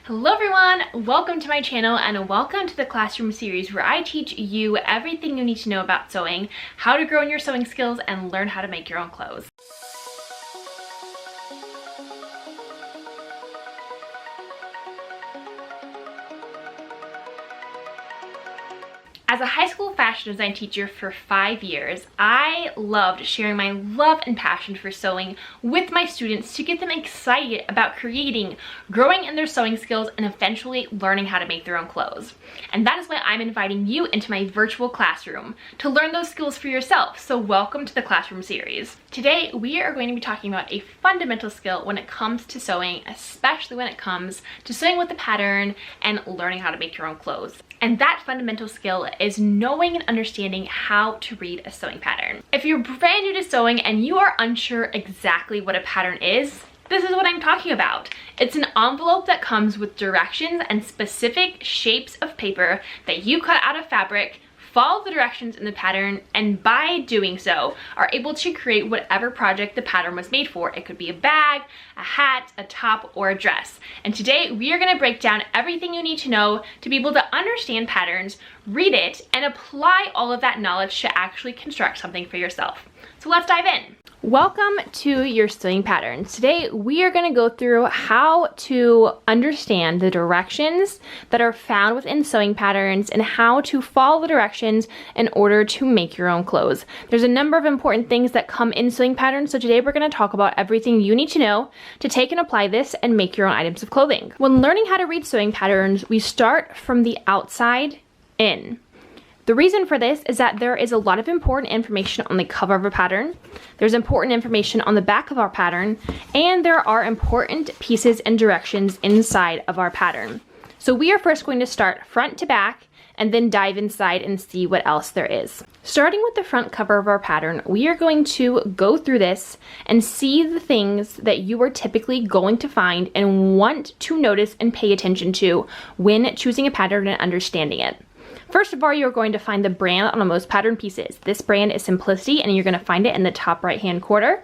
Hello everyone, welcome to my channel and welcome to the classroom series where I teach you everything you need to know about sewing, how to grow in your sewing skills, and learn how to make your own clothes. As a high school fashion design teacher for 5 years, I loved sharing my love and passion for sewing with my students to get them excited about creating, growing in their sewing skills, and eventually learning how to make their own clothes. And that is why I'm inviting you into my virtual classroom to learn those skills for yourself. So welcome to the classroom series. Today, we are going to be talking about a fundamental skill when it comes to sewing, especially when it comes to sewing with the pattern and learning how to make your own clothes. And that fundamental skill is knowing and understanding how to read a sewing pattern. If you're brand new to sewing and you are unsure exactly what a pattern is, this is what I'm talking about. It's an envelope that comes with directions and specific shapes of paper that you cut out of fabric, follow the directions in the pattern, and by doing so are able to create whatever project the pattern was made for. It could be a bag, a hat, a top, or a dress. And today we are going to break down everything you need to know to be able to understand patterns, read it, and apply all of that knowledge to actually construct something for yourself. So let's dive in. Welcome to your sewing patterns. Today we are going to go through how to understand the directions that are found within sewing patterns and how to follow the directions in order to make your own clothes. There's a number of important things that come in sewing patterns, so today we're going to talk about everything you need to know to take and apply this and make your own items of clothing. When learning how to read sewing patterns, we start from the outside in. The reason for this is that there is a lot of important information on the cover of a pattern, there's important information on the back of our pattern, and there are important pieces and directions inside of our pattern. So we are first going to start front to back and then dive inside and see what else there is. Starting with the front cover of our pattern, we are going to go through this and see the things that you are typically going to find and want to notice and pay attention to when choosing a pattern and understanding it. First of all, you're going to find the brand on most pattern pieces. This brand is Simplicity, and you're going to find it in the top right-hand corner.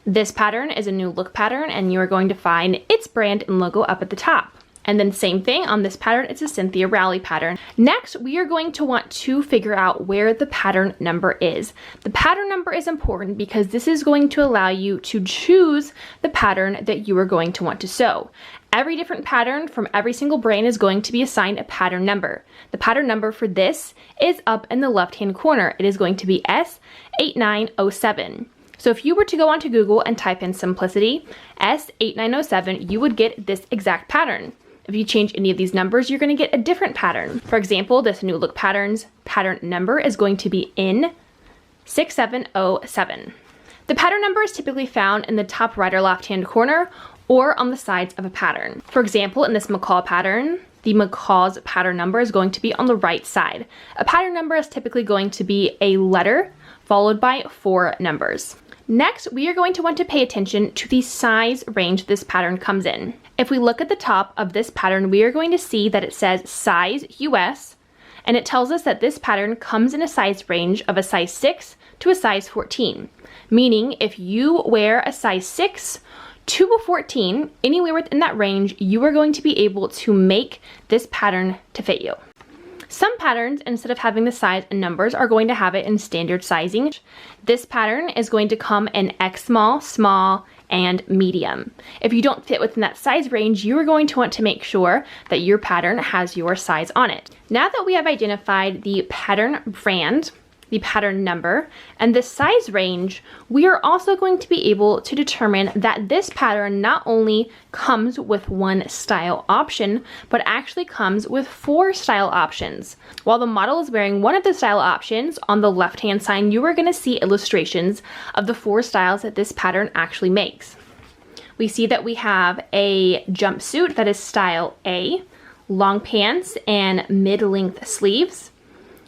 This pattern is a New Look pattern, and you are going to find its brand and logo up at the top. And then same thing on this pattern, it's a Cynthia Rowley pattern. Next, we are going to want to figure out where the pattern number is. The pattern number is important because this is going to allow you to choose the pattern that you are going to want to sew. Every different pattern from every single brand is going to be assigned a pattern number. The pattern number for this is up in the left-hand corner. It is going to be S8907. So if you were to go onto Google and type in Simplicity S8907, you would get this exact pattern. If you change any of these numbers, you're going to get a different pattern. For example, this New Look pattern's pattern number is going to be N6707. The pattern number is typically found in the top right or left-hand corner or on the sides of a pattern. For example, in this McCall pattern, the McCall's pattern number is going to be on the right side. A pattern number is typically going to be a letter followed by 4 numbers. Next, we are going to want to pay attention to the size range this pattern comes in. If we look at the top of this pattern, we are going to see that it says size US, and it tells us that this pattern comes in a size range of a size 6 to a size 14. Meaning, if you wear a size 6 to a 14, anywhere within that range, you are going to be able to make this pattern to fit you. Some patterns, instead of having the size and numbers, are going to have it in standard sizing. This pattern is going to come in X small, small, and medium. If you don't fit within that size range, you are going to want to make sure that your pattern has your size on it. Now that we have identified the pattern brand, the pattern number, and the size range, we are also going to be able to determine that this pattern not only comes with 1 style option, but actually comes with 4 style options. While the model is wearing one of the style options, on the left-hand side, you are going to see illustrations of the 4 styles that this pattern actually makes. We see that we have a jumpsuit that is style A, long pants and mid-length sleeves.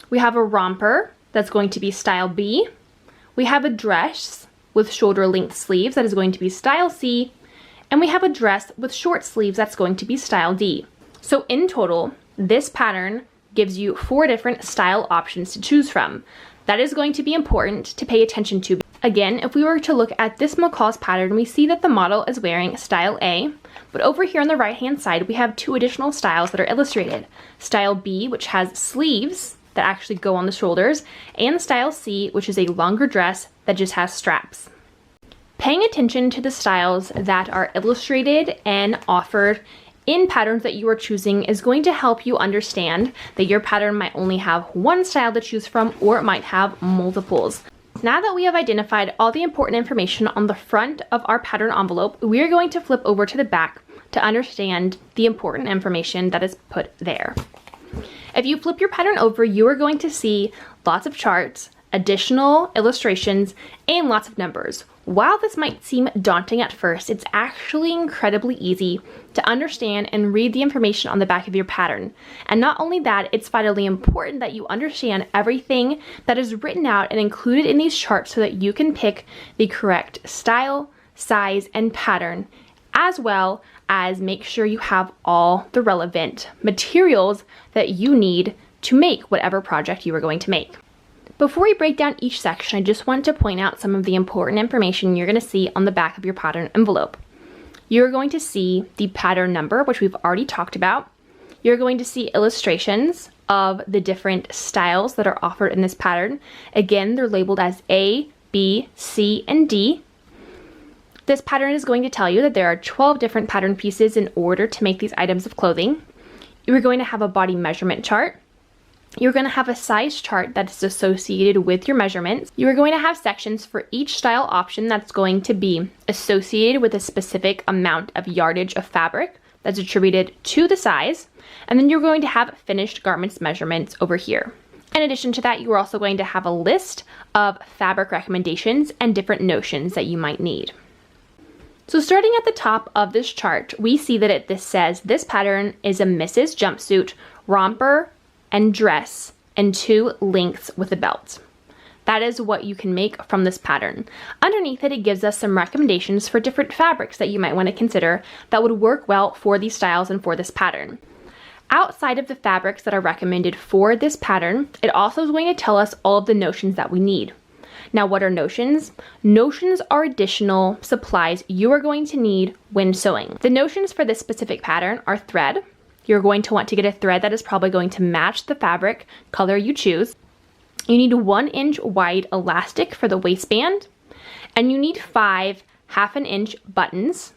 We have a romper that's going to be style B. We have a dress with shoulder length sleeves that is going to be style C. And we have a dress with short sleeves that's going to be style D. So in total, this pattern gives you 4 different style options to choose from. That is going to be important to pay attention to. Again, if we were to look at this McCall's pattern, we see that the model is wearing style A, but over here on the right hand side, we have two additional styles that are illustrated. Style B, which has sleeves that actually go on the shoulders, and style C, which is a longer dress that just has straps. Paying attention to the styles that are illustrated and offered in patterns that you are choosing is going to help you understand that your pattern might only have one style to choose from, or it might have multiples. Now that we have identified all the important information on the front of our pattern envelope, we are going to flip over to the back to understand the important information that is put there. If you flip your pattern over, you are going to see lots of charts, additional illustrations, and lots of numbers. While this might seem daunting at first, it's actually incredibly easy to understand and read the information on the back of your pattern. And not only that, it's vitally important that you understand everything that is written out and included in these charts so that you can pick the correct style, size, and pattern, as well as make sure you have all the relevant materials that you need to make whatever project you are going to make. Before we break down each section, I just want to point out some of the important information you're going to see on the back of your pattern envelope. You're going to see the pattern number, which we've already talked about. You're going to see illustrations of the different styles that are offered in this pattern. Again, they're labeled as A, B, C, and D. This pattern is going to tell you that there are 12 different pattern pieces in order to make these items of clothing. You're going to have a body measurement chart. You're going to have a size chart that is associated with your measurements. You are going to have sections for each style option that's going to be associated with a specific amount of yardage of fabric that's attributed to the size. And then you're going to have finished garments measurements over here. In addition to that, you are also going to have a list of fabric recommendations and different notions that you might need. So starting at the top of this chart, we see that this says this pattern is a Mrs. jumpsuit, romper, and dress, and 2 lengths with a belt. That is what you can make from this pattern. Underneath it, it gives us some recommendations for different fabrics that you might want to consider that would work well for these styles and for this pattern. Outside of the fabrics that are recommended for this pattern, it also is going to tell us all of the notions that we need. Now, what are notions? Notions are additional supplies you are going to need when sewing. The notions for this specific pattern are thread. You're going to want to get a thread that is probably going to match the fabric color you choose. You need a 1-inch wide elastic for the waistband, and you need 5 1/2-inch buttons,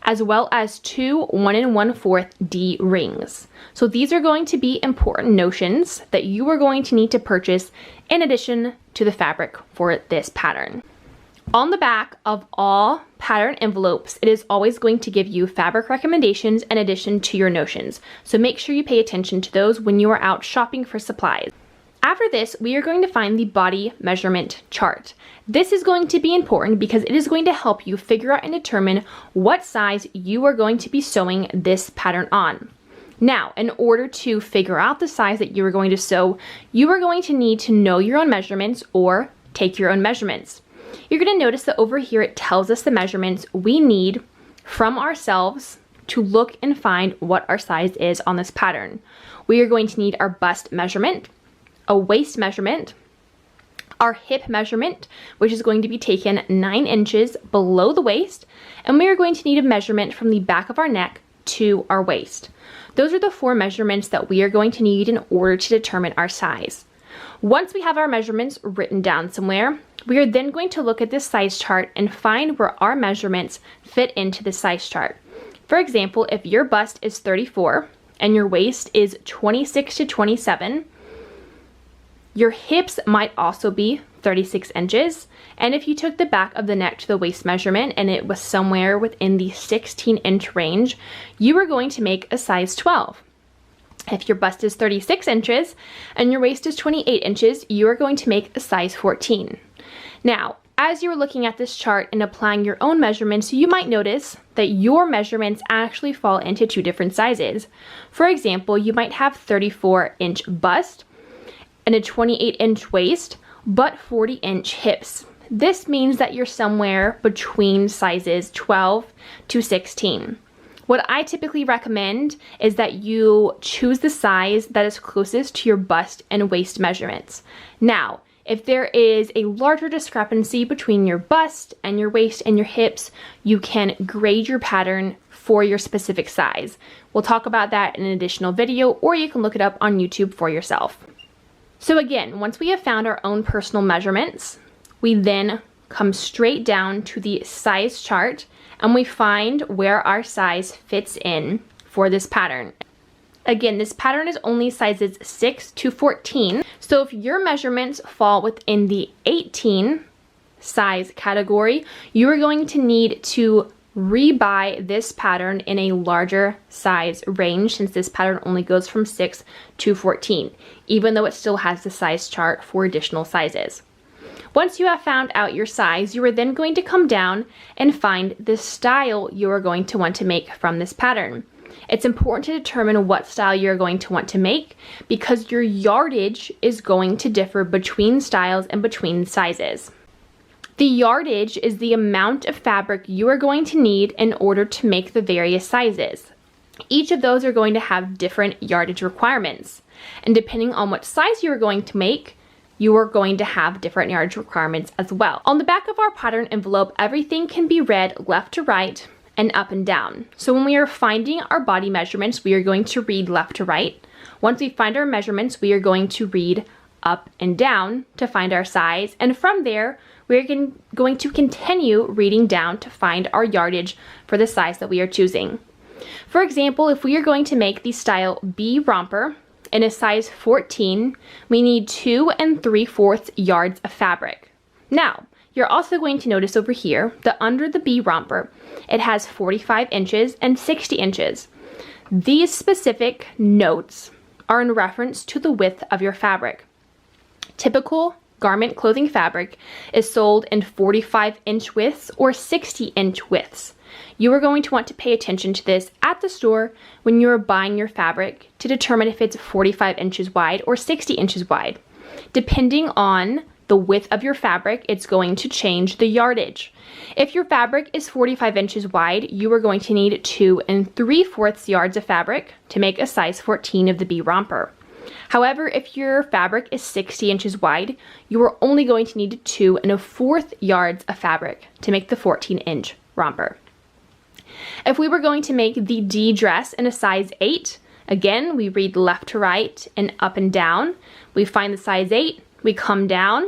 as well as 2 1 1/4 D rings. So these are going to be important notions that you are going to need to purchase in addition to the fabric for this pattern. On the back of all pattern envelopes, it is always going to give you fabric recommendations in addition to your notions. So make sure you pay attention to those when you are out shopping for supplies. After this, we are going to find the body measurement chart. This is going to be important because it is going to help you figure out and determine what size you are going to be sewing this pattern on. Now, in order to figure out the size that you are going to sew, you are going to need to know your own measurements or take your own measurements. You're going to notice that over here it tells us the measurements we need from ourselves to look and find what our size is on this pattern. We are going to need our bust measurement, a waist measurement, our hip measurement, which is going to be taken 9 inches below the waist, and we are going to need a measurement from the back of our neck to our waist. Those are the 4 measurements that we are going to need in order to determine our size. Once we have our measurements written down somewhere, we are then going to look at this size chart and find where our measurements fit into the size chart. For example, if your bust is 34 and your waist is 26 to 27, your hips might also be 36 inches. And if you took the back of the neck to the waist measurement and it was somewhere within the 16-inch range, you are going to make a size 12. If your bust is 36 inches and your waist is 28 inches, you are going to make a size 14. Now, as you're looking at this chart and applying your own measurements, you might notice that your measurements actually fall into 2 different sizes. For example, you might have 34-inch bust and a 28-inch waist, but 40-inch hips. This means that you're somewhere between sizes 12 to 16. What I typically recommend is that you choose the size that is closest to your bust and waist measurements. Now, If there is a larger discrepancy between your bust and your waist and your hips, you can grade your pattern for your specific size. We'll talk about that in an additional video, or you can look it up on YouTube for yourself. So again, once we have found our own personal measurements, we then come straight down to the size chart and we find where our size fits in for this pattern. Again, this pattern is only sizes 6 to 14. So if your measurements fall within the 18 size category, you are going to need to rebuy this pattern in a larger size range, since this pattern only goes from 6 to 14, even though it still has the size chart for additional sizes. Once you have found out your size, you are then going to come down and find the style you are going to want to make from this pattern. It's important to determine what style you're going to want to make, because your yardage is going to differ between styles and between sizes. The yardage is the amount of fabric you are going to need in order to make the various sizes. Each of those are going to have different yardage requirements, and depending on what size you are going to make, you are going to have different yardage requirements as well. On the back of our pattern envelope, everything can be read left to right and up and down. So when we are finding our body measurements, we are going to read left to right. Once we find our measurements, we are going to read up and down to find our size. And from there, we're going to continue reading down to find our yardage for the size that we are choosing. For example, if we are going to make the style B romper in a size 14, we need 2 3/4 yards of fabric. Now, you're also going to notice over here that under the B romper, it has 45 inches and 60 inches. These specific notes are in reference to the width of your fabric. Typical garment clothing fabric is sold in 45-inch widths or 60-inch widths. You are going to want to pay attention to this at the store when you are buying your fabric to determine if it's 45 inches wide or 60 inches wide. Depending on the width of your fabric, it's going to change the yardage. If your fabric is 45 inches wide, you are going to need 2 3/4 yards of fabric to make a size 14 of the B romper. However, if your fabric is 60 inches wide, you are only going to need 2 1/4 yards of fabric to make the 14-inch romper. If we were going to make the D dress in a size 8, again, we read left to right and up and down. We find the size 8, we come down.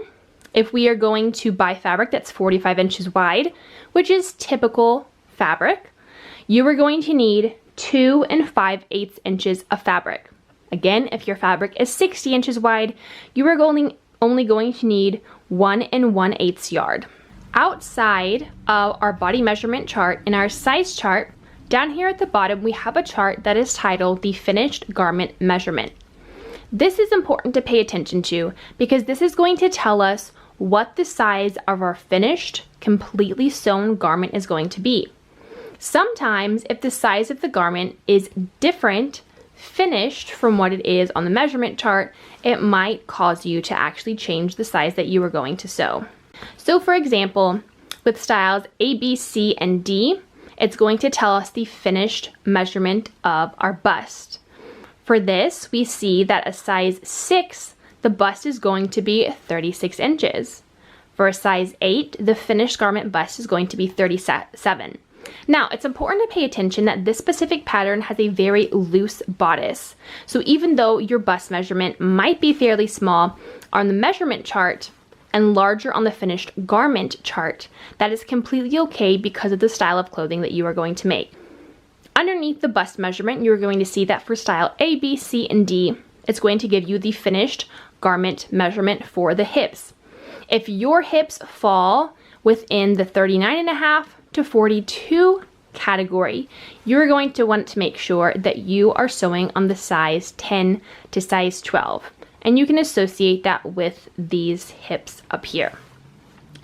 If we are going to buy fabric that's 45 inches wide, which is typical fabric, you are going to need 2 5/8 inches of fabric. Again, if your fabric is 60 inches wide, you are only going to need 1 1/8 yard. Outside of our body measurement chart in our size chart, down here at the bottom, we have a chart that is titled the finished garment measurement. This is important to pay attention to because this is going to tell us what the size of our finished, completely sewn garment is going to be. Sometimes, if the size of the garment is different finished from what it is on the measurement chart, it might cause you to actually change the size that you are going to sew. So for example, with styles A, B, C, and D, it's going to tell us the finished measurement of our bust. For this, we see that a size 6, the bust is going to be 36 inches. For a size 8, the finished garment bust is going to be 37. Now, it's important to pay attention that this specific pattern has a very loose bodice. So even though your bust measurement might be fairly small on the measurement chart and larger on the finished garment chart, that is completely okay because of the style of clothing that you are going to make. Underneath the bust measurement, you're going to see that for style A, B, C, and D, it's going to give you the finished garment measurement for the hips. If your hips fall within the 39.5 to 42 category, you're going to want to make sure that you are sewing on the size 10 to size 12. And you can associate that with these hips up here.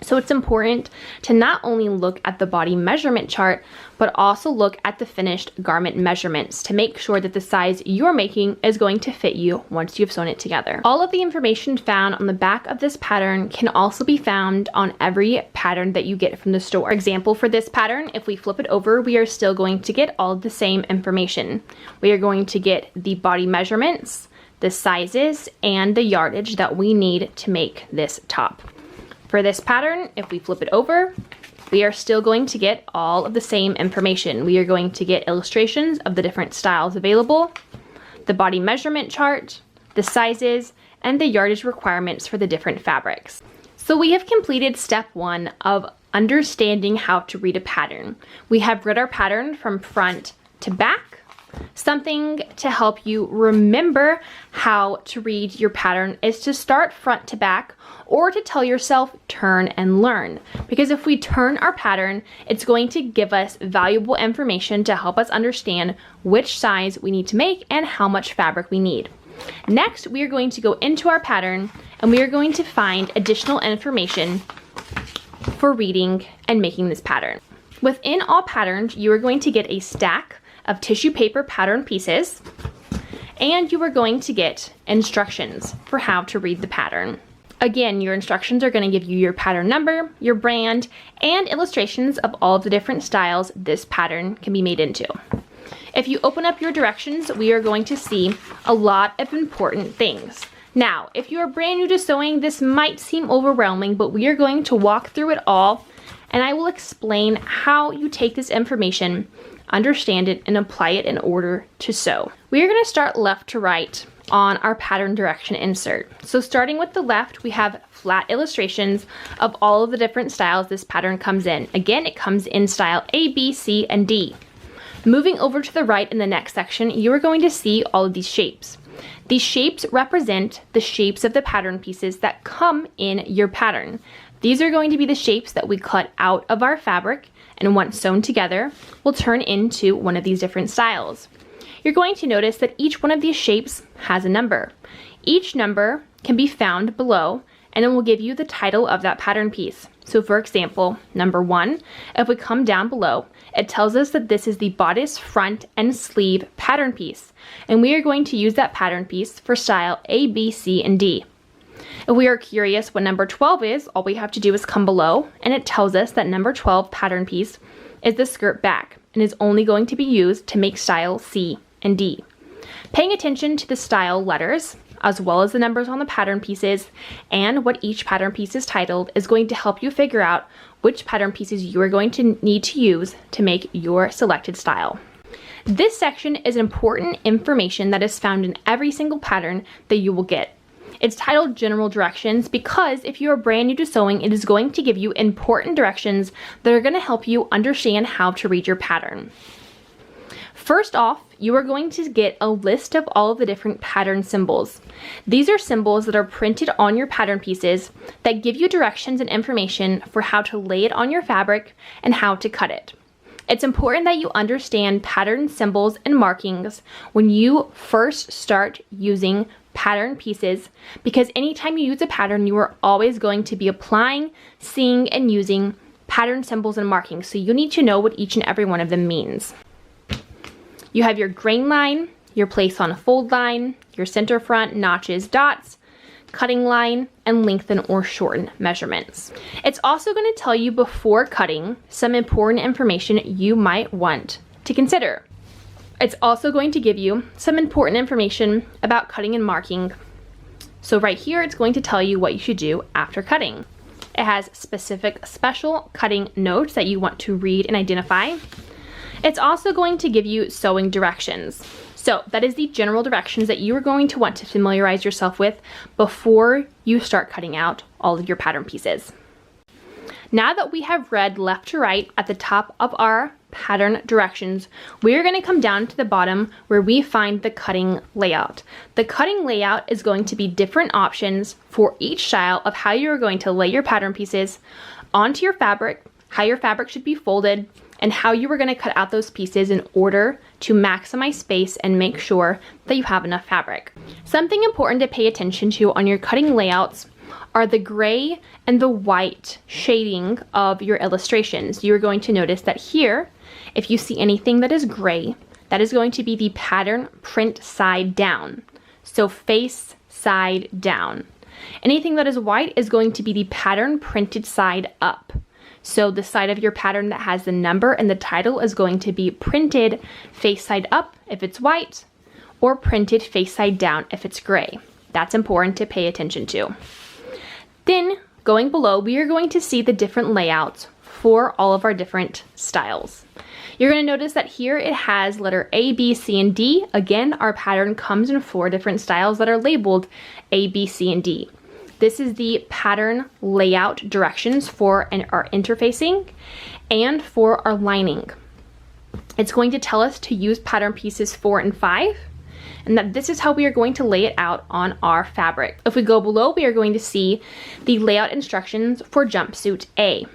So it's important to not only look at the body measurement chart, but also look at the finished garment measurements to make sure that the size you're making is going to fit you once you've sewn it together. All of the information found on the back of this pattern can also be found on every pattern that you get from the store. For example, for this pattern, if we flip it over, we are still going to get all of the same information. We are going to get the body measurements, the sizes, and the yardage that we need to make this top. For this pattern, if we flip it over, we are still going to get all of the same information. We are going to get illustrations of the different styles available, the body measurement chart, the sizes, and the yardage requirements for the different fabrics. So we have completed step 1 of understanding how to read a pattern. We have read our pattern from front to back, something to help you remember how to read your pattern is to start front to back, or to tell yourself turn and learn. Because if we turn our pattern, it's going to give us valuable information to help us understand which size we need to make and how much fabric we need. Next, we are going to go into our pattern and we are going to find additional information for reading and making this pattern. Within all patterns, you are going to get a stack of tissue paper pattern pieces, and you are going to get instructions for how to read the pattern. Again, your instructions are going to give you your pattern number, your brand, and illustrations of all of the different styles this pattern can be made into. If you open up your directions, we are going to see a lot of important things. Now, if you are brand new to sewing, this might seem overwhelming, but we are going to walk through it all, and I will explain how you take this information, understand it, and apply it in order to sew. We are going to start left to right on our pattern direction insert. So starting with the left, we have flat illustrations of all of the different styles this pattern comes in. Again, it comes in style A, B, C, and D. Moving over to the right in the next section, you are going to see all of these shapes. These shapes represent the shapes of the pattern pieces that come in your pattern. These are going to be the shapes that we cut out of our fabric, and once sewn together, will turn into one of these different styles. You're going to notice that each one of these shapes has a number. Each number can be found below, and it will give you the title of that pattern piece. So for example, number 1, if we come down below, it tells us that this is the bodice, front, and sleeve pattern piece, and we are going to use that pattern piece for style A, B, C, and D. If we are curious what number 12 is, all we have to do is come below, and it tells us that number 12 pattern piece is the skirt back, and is only going to be used to make style C and D. Paying attention to the style letters, as well as the numbers on the pattern pieces, and what each pattern piece is titled, is going to help you figure out which pattern pieces you are going to need to use to make your selected style. This section is important information that is found in every single pattern that you will get. It's titled General Directions because if you are brand new to sewing, it is going to give you important directions that are going to help you understand how to read your pattern. First off, you are going to get a list of all of the different pattern symbols. These are symbols that are printed on your pattern pieces that give you directions and information for how to lay it on your fabric and how to cut it. It's important that you understand pattern symbols and markings when you first start using pattern pieces, because anytime you use a pattern, you are always going to be applying, seeing, and using pattern symbols and markings, so you need to know what each and every one of them means. You have your grain line, your place on a fold line, your center front, notches, dots, cutting line, and lengthen or shorten measurements. It's also going to tell you before cutting some important information you might want to consider. It's also going to give you some important information about cutting and marking. So right here, it's going to tell you what you should do after cutting. It has specific special cutting notes that you want to read and identify. It's also going to give you sewing directions. So that is the general directions that you are going to want to familiarize yourself with before you start cutting out all of your pattern pieces. Now that we have read left to right at the top of our pattern directions, we are going to come down to the bottom where we find the cutting layout. The cutting layout is going to be different options for each style of how you are going to lay your pattern pieces onto your fabric, how your fabric should be folded, and how you are going to cut out those pieces in order to maximize space and make sure that you have enough fabric. Something important to pay attention to on your cutting layouts are the gray and the white shading of your illustrations. You are going to notice that here, if you see anything that is gray, that is going to be the pattern print side down. So face side down. Anything that is white is going to be the pattern printed side up. So the side of your pattern that has the number and the title is going to be printed face side up if it's white, or printed face side down if it's gray. That's important to pay attention to. Then going below, we are going to see the different layouts for all of our different styles. You're going to notice that here it has letter A, B, C, and D. Again, our pattern comes in 4 different styles that are labeled A, B, C, and D. This is the pattern layout directions for our interfacing and for our lining. It's going to tell us to use pattern pieces 4 and 5, and that this is how we are going to lay it out on our fabric. If we go below, we are going to see the layout instructions for jumpsuit A.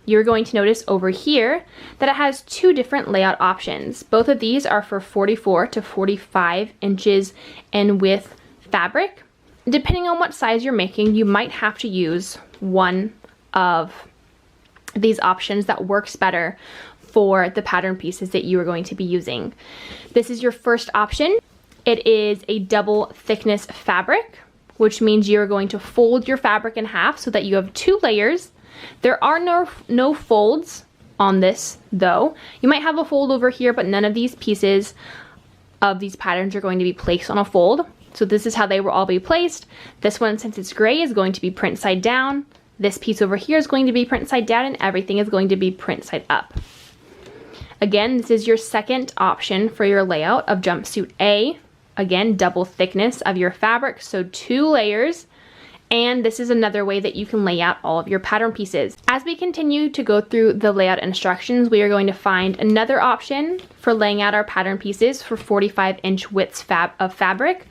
You're going to notice over here that it has 2 different layout options. Both of these are for 44 to 45 inches in width fabric. Depending on what size you're making, you might have to use one of these options that works better for the pattern pieces that you are going to be using. This is your first option. It is a double thickness fabric, which means you're going to fold your fabric in half so that you have 2 layers. There are no folds on this though. You might have a fold over here, but none of these pieces of these patterns are going to be placed on a fold. So this is how they will all be placed. This one, since it's gray, is going to be print side down. This piece over here is going to be print side down, and everything is going to be print side up. Again, this is your second option for your layout of jumpsuit A. Again, double thickness of your fabric, so 2 layers. And this is another way that you can lay out all of your pattern pieces. As we continue to go through the layout instructions, we are going to find another option for laying out our pattern pieces for 45-inch widths of fabric.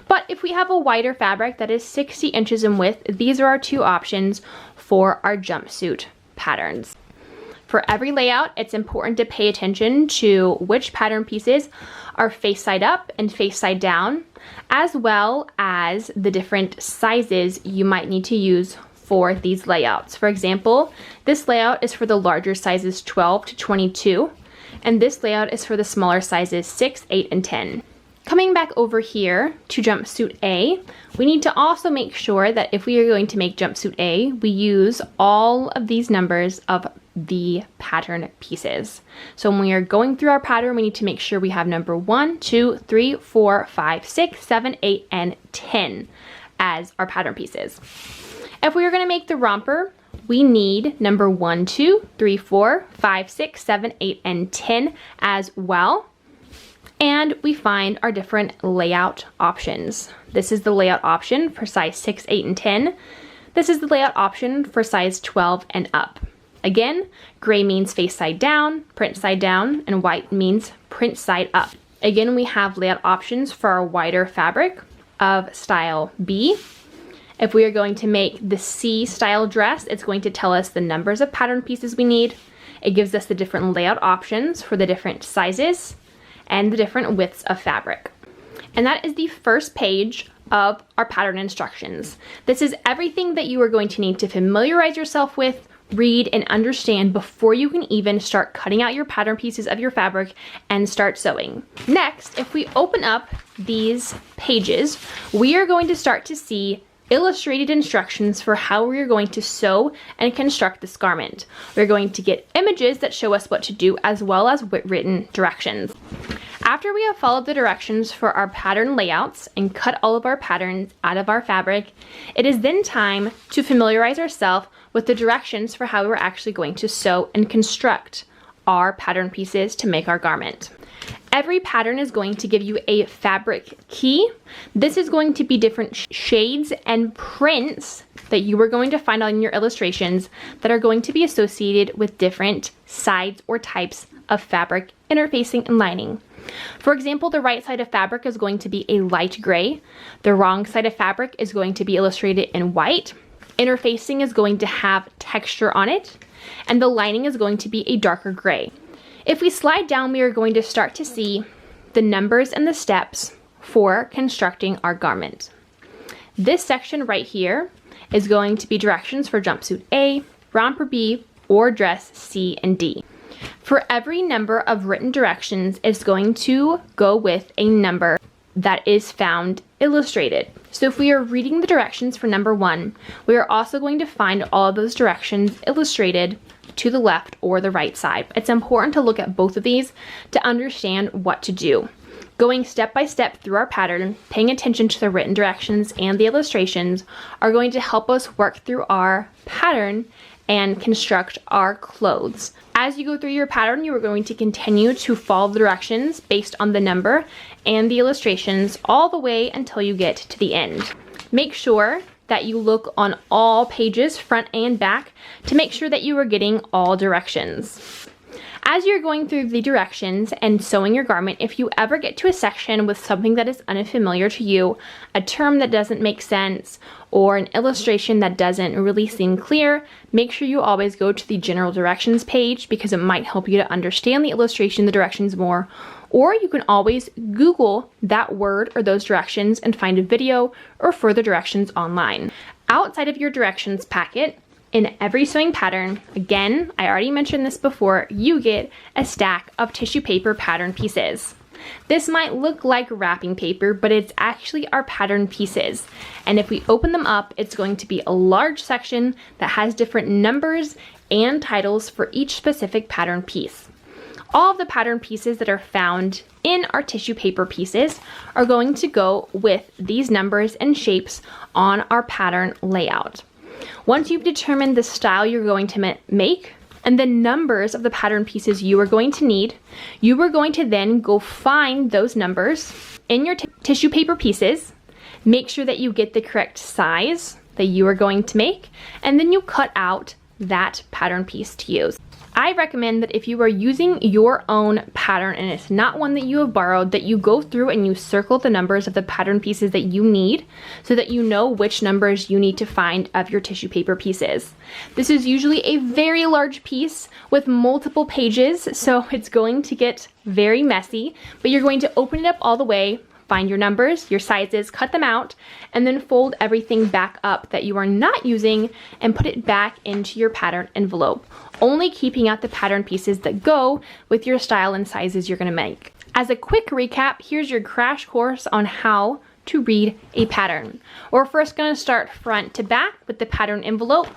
But if we have a wider fabric that is 60 inches in width, these are our 2 options for our jumpsuit patterns. For every layout, it's important to pay attention to which pattern pieces are face side up and face side down, as well as the different sizes you might need to use for these layouts. For example, this layout is for the larger sizes 12 to 22, and this layout is for the smaller sizes 6, 8, and 10. Coming back over here to jumpsuit A, we need to also make sure that if we are going to make jumpsuit A, we use all of these numbers of the pattern pieces. So when we are going through our pattern, we need to make sure we have number 1, 2, 3, 4, 5, 6, 7, 8, and 10 as our pattern pieces. If we are going to make the romper, we need number 1, 2, 3, 4, 5, 6, 7, 8, and 10 as well. And we find our different layout options. This is the layout option for size 6, 8, and 10. This is the layout option for size 12 and up. Again, gray means face side down, print side down, and white means print side up. Again, we have layout options for our wider fabric of style B. If we are going to make the C style dress, it's going to tell us the numbers of pattern pieces we need. It gives us the different layout options for the different sizes and the different widths of fabric. And that is the first page of our pattern instructions. This is everything that you are going to need to familiarize yourself with, read, and understand before you can even start cutting out your pattern pieces of your fabric and start sewing. Next, if we open up these pages, we are going to start to see illustrated instructions for how we're going to sew and construct this garment. We're going to get images that show us what to do, as well as written directions. After we have followed the directions for our pattern layouts and cut all of our patterns out of our fabric, it is then time to familiarize ourselves with the directions for how we're actually going to sew and construct our pattern pieces to make our garment. Every pattern is going to give you a fabric key. This is going to be different shades and prints that you are going to find on your illustrations that are going to be associated with different sides or types of fabric interfacing and lining. For example, the right side of fabric is going to be a light gray. The wrong side of fabric is going to be illustrated in white. Interfacing is going to have texture on it, and the lining is going to be a darker gray. If we slide down, we are going to start to see the numbers and the steps for constructing our garment. This section right here is going to be directions for jumpsuit A, romper B, or dress C and D. For every number of written directions, it's going to go with a number that is found illustrated. So if we are reading the directions for number 1, we are also going to find all of those directions illustrated to the left or the right side. It's important to look at both of these to understand what to do. Going step by step through our pattern, paying attention to the written directions and the illustrations are going to help us work through our pattern and construct our clothes. As you go through your pattern, you are going to continue to follow the directions based on the number and the illustrations all the way until you get to the end. Make sure that you look on all pages, front and back, to make sure that you are getting all directions. As you're going through the directions and sewing your garment, if you ever get to a section with something that is unfamiliar to you, a term that doesn't make sense, or an illustration that doesn't really seem clear, make sure you always go to the general directions page because it might help you to understand the illustration, the directions more. Or you can always Google that word or those directions and find a video or further directions online. Outside of your directions packet, in every sewing pattern, again, I already mentioned this before, you get a stack of tissue paper pattern pieces. This might look like wrapping paper, but it's actually our pattern pieces. And if we open them up, it's going to be a large section that has different numbers and titles for each specific pattern piece. All of the pattern pieces that are found in our tissue paper pieces are going to go with these numbers and shapes on our pattern layout. Once you've determined the style you're going to make and the numbers of the pattern pieces you are going to need, you are going to then go find those numbers in your tissue paper pieces, make sure that you get the correct size that you are going to make, and then you cut out that pattern piece to use. I recommend that if you are using your own pattern and it's not one that you have borrowed, that you go through and you circle the numbers of the pattern pieces that you need so that you know which numbers you need to find of your tissue paper pieces. This is usually a very large piece with multiple pages, so it's going to get very messy, but you're going to open it up all the way, find your numbers, your sizes, cut them out, and then fold everything back up that you are not using and put it back into your pattern envelope, only keeping out the pattern pieces that go with your style and sizes you're gonna make. As a quick recap, here's your crash course on how to read a pattern. We're first gonna start front to back with the pattern envelope,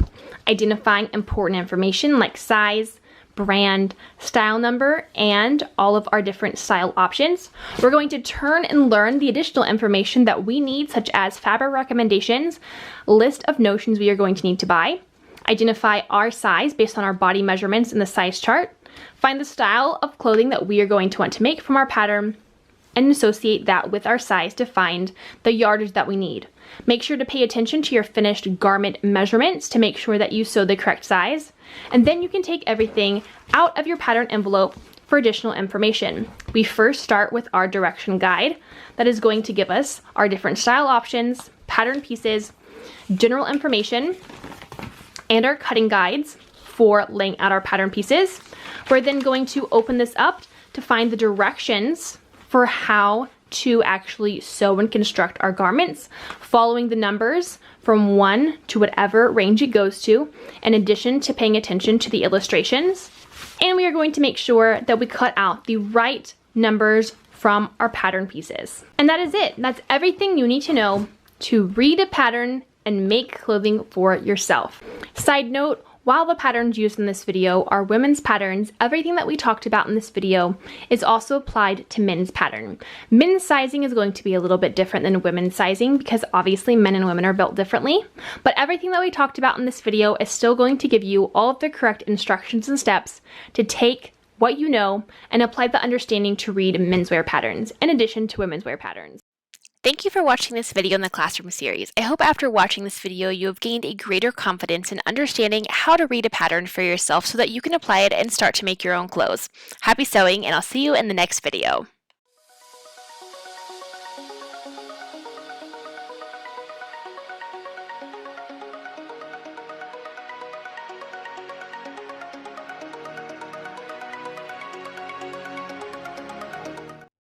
identifying important information like size, brand, style number, and all of our different style options. We're going to turn and learn the additional information that we need, such as fabric recommendations, list of notions we are going to need to buy, identify our size based on our body measurements in the size chart, find the style of clothing that we are going to want to make from our pattern, and associate that with our size to find the yardage that we need. Make sure to pay attention to your finished garment measurements to make sure that you sew the correct size, and then you can take everything out of your pattern envelope for additional information. We first start with our direction guide that is going to give us our different style options, pattern pieces, general information, and our cutting guides for laying out our pattern pieces. We're then going to open this up to find the directions for how to actually sew and construct our garments, following the numbers from 1 to whatever range it goes to, in addition to paying attention to the illustrations. And we are going to make sure that we cut out the right numbers from our pattern pieces. And that is it. That's everything you need to know to read a pattern and make clothing for yourself. Side note, while the patterns used in this video are women's patterns, everything that we talked about in this video is also applied to men's pattern. Men's sizing is going to be a little bit different than women's sizing because obviously men and women are built differently, but everything that we talked about in this video is still going to give you all of the correct instructions and steps to take what you know and apply the understanding to read menswear patterns in addition to women's wear patterns. Thank you for watching this video in the classroom series. I hope after watching this video you have gained a greater confidence in understanding how to read a pattern for yourself so that you can apply it and start to make your own clothes. Happy sewing, and I'll see you in the next video.